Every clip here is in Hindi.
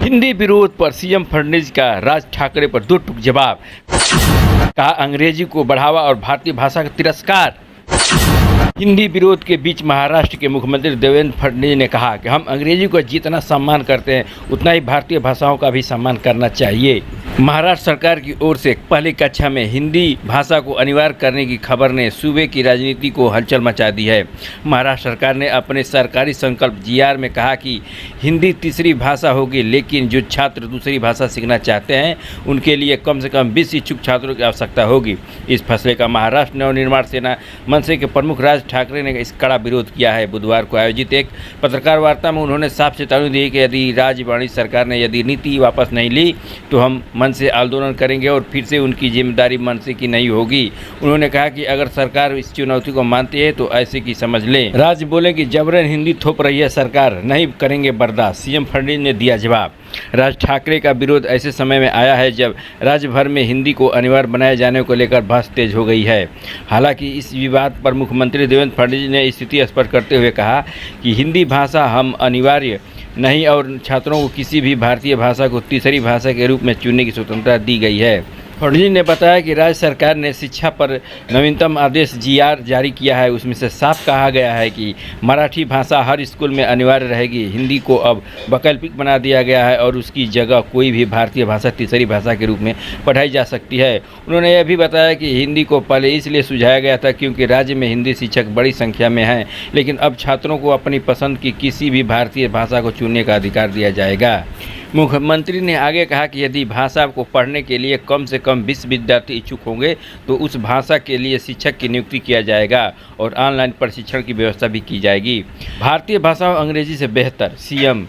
हिंदी विरोध पर सीएम फडणवीस का राज ठाकरे पर दो टूक जवाब। कहा अंग्रेजी को बढ़ावा और भारतीय भाषा का तिरस्कार। हिंदी विरोध के बीच महाराष्ट्र के मुख्यमंत्री देवेंद्र फडणवीस ने कहा कि हम अंग्रेजी को जितना सम्मान करते हैं उतना ही भारतीय भाषाओं का भी सम्मान करना चाहिए। महाराष्ट्र सरकार की ओर से पहली कक्षा में हिंदी भाषा को अनिवार्य करने की खबर ने सूबे की राजनीति को हलचल मचा दी है। महाराष्ट्र सरकार ने अपने सरकारी संकल्प जीआर में कहा कि हिंदी तीसरी भाषा होगी, लेकिन जो छात्र दूसरी भाषा सीखना चाहते हैं उनके लिए कम से कम 20 इच्छुक छात्रों की आवश्यकता होगी। इस फैसले का महाराष्ट्र नवनिर्माण सेना मनसे के प्रमुख राज ठाकरे ने इस कड़ा विरोध किया है। बुधवार को आयोजित एक पत्रकार वार्ता में उन्होंने साफ चेतावनी दी कि यदि राज्य सरकार ने यदि नीति वापस नहीं ली तो हम मन से आंदोलन करेंगे और फिर से उनकी जिम्मेदारी मन से की नहीं होगी। उन्होंने कहा कि अगर सरकार इस चुनौती को मानती है तो ऐसे की समझ लें। राज्य बोले कि जबरन हिंदी थोप रही है सरकार, नहीं करेंगे बर्दाश्त। सीएम फडणवीस ने दिया जवाब। राज ठाकरे का विरोध ऐसे समय में आया है जब राज्य भर में हिंदी को अनिवार्य बनाए जाने को लेकर बहस तेज हो गई है। हालांकि इस विवाद पर मुख्यमंत्री देवेंद्र फडणवीस ने स्थिति स्पष्ट करते हुए कहा कि हिंदी भाषा हम अनिवार्य नहीं और छात्रों को किसी भी भारतीय भाषा को तीसरी भाषा के रूप में चुनने की स्वतंत्रता दी गई है। फडणवीस ने बताया कि राज्य सरकार ने शिक्षा पर नवीनतम आदेश जीआर जारी किया है। उसमें से साफ कहा गया है कि मराठी भाषा हर स्कूल में अनिवार्य रहेगी। हिंदी को अब वैकल्पिक बना दिया गया है और उसकी जगह कोई भी भारतीय भाषा तीसरी भाषा के रूप में पढ़ाई जा सकती है। उन्होंने यह भी बताया कि हिंदी को पहले इसलिए सुझाया गया था क्योंकि राज्य में हिंदी शिक्षक बड़ी संख्या में हैं, लेकिन अब छात्रों को अपनी पसंद की किसी भी भारतीय भाषा को चुनने का अधिकार दिया जाएगा। मुख्यमंत्री ने आगे कहा कि यदि भाषा को पढ़ने के लिए कम से कम 20 विद्यार्थी इच्छुक होंगे तो उस भाषा के लिए शिक्षक की नियुक्ति किया जाएगा और ऑनलाइन प्रशिक्षण की व्यवस्था भी की जाएगी। भारतीय भाषा अंग्रेजी से बेहतर। सीएम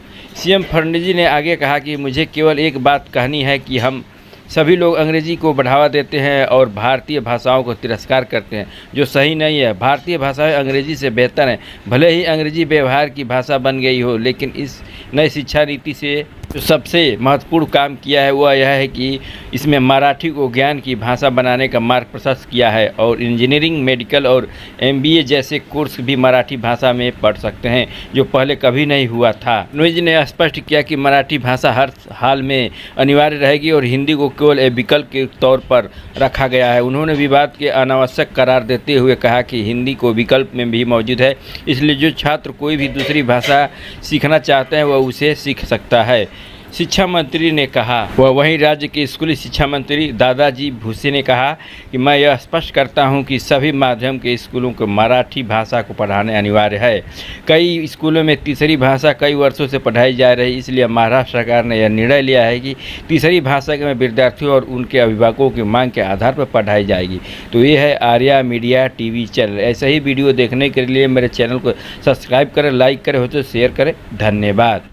फडणवीस ने आगे कहा कि मुझे केवल एक बात कहनी है कि हम सभी लोग अंग्रेजी को बढ़ावा देते हैं और भारतीय भाषाओं को तिरस्कार करते हैं, जो सही नहीं है। भारतीय भाषाएं अंग्रेजी से बेहतर हैं। भले ही अंग्रेजी व्यवहार की भाषा बन गई हो, लेकिन इस नई शिक्षा नीति से जो सबसे महत्वपूर्ण काम किया है वह यह है कि इसमें मराठी को ज्ञान की भाषा बनाने का मार्ग प्रशस्त किया है और इंजीनियरिंग, मेडिकल और MBA जैसे कोर्स भी मराठी भाषा में पढ़ सकते हैं, जो पहले कभी नहीं हुआ था। फडणवीस ने स्पष्ट किया कि मराठी भाषा हर हाल में अनिवार्य रहेगी और हिंदी को केवल एक विकल्प के तौर पर रखा गया है। उन्होंने विवाद के अनावश्यक करार देते हुए कहा कि हिंदी को विकल्प में भी मौजूद है, इसलिए जो छात्र कोई भी दूसरी भाषा सीखना चाहते हैं वह उसे सीख सकता है। शिक्षा मंत्री ने कहा वहीं राज्य के स्कूली शिक्षा मंत्री दादाजी भुसे ने कहा कि मैं यह स्पष्ट करता हूं कि सभी माध्यम के स्कूलों को मराठी भाषा को पढ़ाने अनिवार्य है। कई स्कूलों में तीसरी भाषा कई वर्षों से पढ़ाई जा रही, इसलिए महाराष्ट्र सरकार ने यह निर्णय लिया है कि तीसरी भाषा में विद्यार्थियों और उनके अभिभावकों की मांग के आधार पर पढ़ाई जाएगी। तो ये है आर्या मीडिया TV चैनल। ऐसे ही वीडियो देखने के लिए मेरे चैनल को सब्सक्राइब करें, लाइक करें, हो तो शेयर करें। धन्यवाद।